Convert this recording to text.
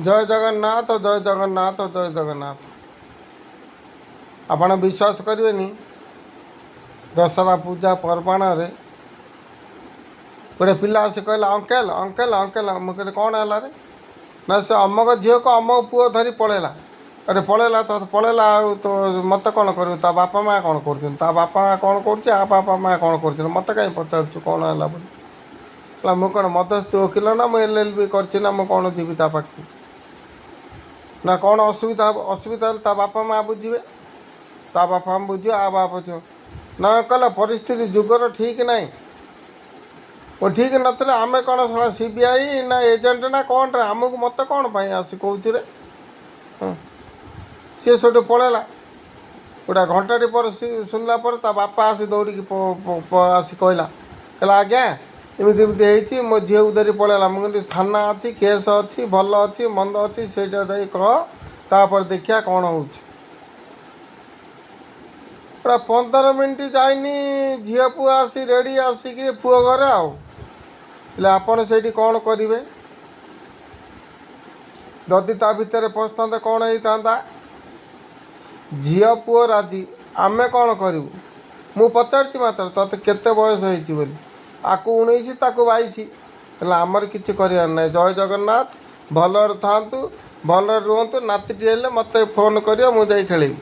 ଜୟ ଜଗନ୍ନାଥ, ଜୟ ଜଗନ୍ନାଥ, ଜୟ ଜଗନ୍ନାଥ। ଆପଣ ବିଶ୍ୱାସ କରିବେନି, ଦଶହରା ପୂଜା ପର୍ବାଣରେ ଗୋଟେ ପିଲା ଆସି କହିଲା, ଅଙ୍କଲ ଅଙ୍କଲ ଅଙ୍କଲ। ମୁଁ କହିଲି କ'ଣ ହେଲା ରେ? ନା ସେ ଅମକ ଝିଅକୁ ଅମକ ପୁଅ ଧରି ପଳେଇଲା। ଆରେ ପଳେଇଲା ତ ପଳେଇଲା, ଆଉ ତ ମୋତେ କ'ଣ କରିବୁ? ତା ବାପା ମାଆ କ'ଣ କରୁଛନ୍ତି? ତା ବାପା ମାଆ କ'ଣ କରୁଛି? ଆ ବାପା ମାଆ କ'ଣ କରୁଛନ୍ତି? ମୋତେ କାହିଁ ପଚାରୁଛୁ କ'ଣ ହେଲା ବୋଲି? ହେଲା ମୁଁ କ'ଣ ମଧ୍ୟସ୍ଥି ଓକିଲ ନା? ମୁଁ LLB କରିଛି ନା? ମୁଁ କ'ଣ ଯିବି ତା ପାଖକୁ? ନା କ'ଣ ଅସୁବିଧା ହେବ? ଅସୁବିଧା ହେଲେ ତା ବାପା ମାଆ ବୁଝିବେ, ତା ବାପା ମାଆ ବୁଝିବେ, ଆ ବାପା ବୁଝିବ ନା? କହିଲା ପରିସ୍ଥିତି ଯୁଗର ଠିକ୍ ନାହିଁ। ଓ ଠିକ୍ ନଥିଲେ ଆମେ କ'ଣ CBI ନା ଏଜେଣ୍ଟ ନା କ'ଣରେ? ଆମକୁ ମୋତେ କ'ଣ ପାଇଁ ଆସି କହୁଛୁ ରେ? ସିଏ ସେଠୁ ପଳେଇଲା। ଗୋଟେ ଘଣ୍ଟାଟି ପରେ ଶୁଣିଲା ପରେ ତା ବାପା ଆସି ଦୌଡ଼ିକି ଆସି କହିଲା ଆଜ୍ଞା ଏମିତି ଏମିତି ହେଇଛି, ମୋ ଝିଅକୁ ଧରି ପଳେଇଲା। ମୁଁ କହିଲି ଥାନା ଅଛି, କେସ୍ ଅଛି, ଭଲ ଅଛି, ମନ୍ଦ ଅଛି, ସେଇଟା ଯାଇ କହ, ତାପରେ ଦେଖିବା କ'ଣ ହେଉଛି। ପୁରା 15 ମିନିଟ୍ ଯାଇନି ଝିଅ ପୁଅ ଆସି ରେଡ଼ି ଆସିକି ପୁଅ ଘରେ। ଆଉ ହେଲେ ଆପଣ ସେଇଠି କ'ଣ କରିବେ? ଯଦି ତା ଭିତରେ ପଶିଥାନ୍ତେ କ'ଣ ହେଇଥାନ୍ତା? ଝିଅ ପୁଅ ରାଜି, ଆମେ କ'ଣ କରିବୁ? ମୁଁ ପଚାରିଛି ମାତ୍ର ତୋତେ କେତେ ବୟସ ହେଇଛି ବୋଲି। ଆକୁ 19, ତାକୁ 22। ହେଲେ ଆମର କିଛି କରିବାର ନାହିଁ। ଜୟ ଜଗନ୍ନାଥ, ଭଲରେ ଥାଆନ୍ତୁ, ଭଲରେ ରୁହନ୍ତୁ। ନାତିଟି ହେଲେ ମୋତେ ଫୋନ୍ କରିବ, ମୁଁ ଯାଇ ଖେଳିବି।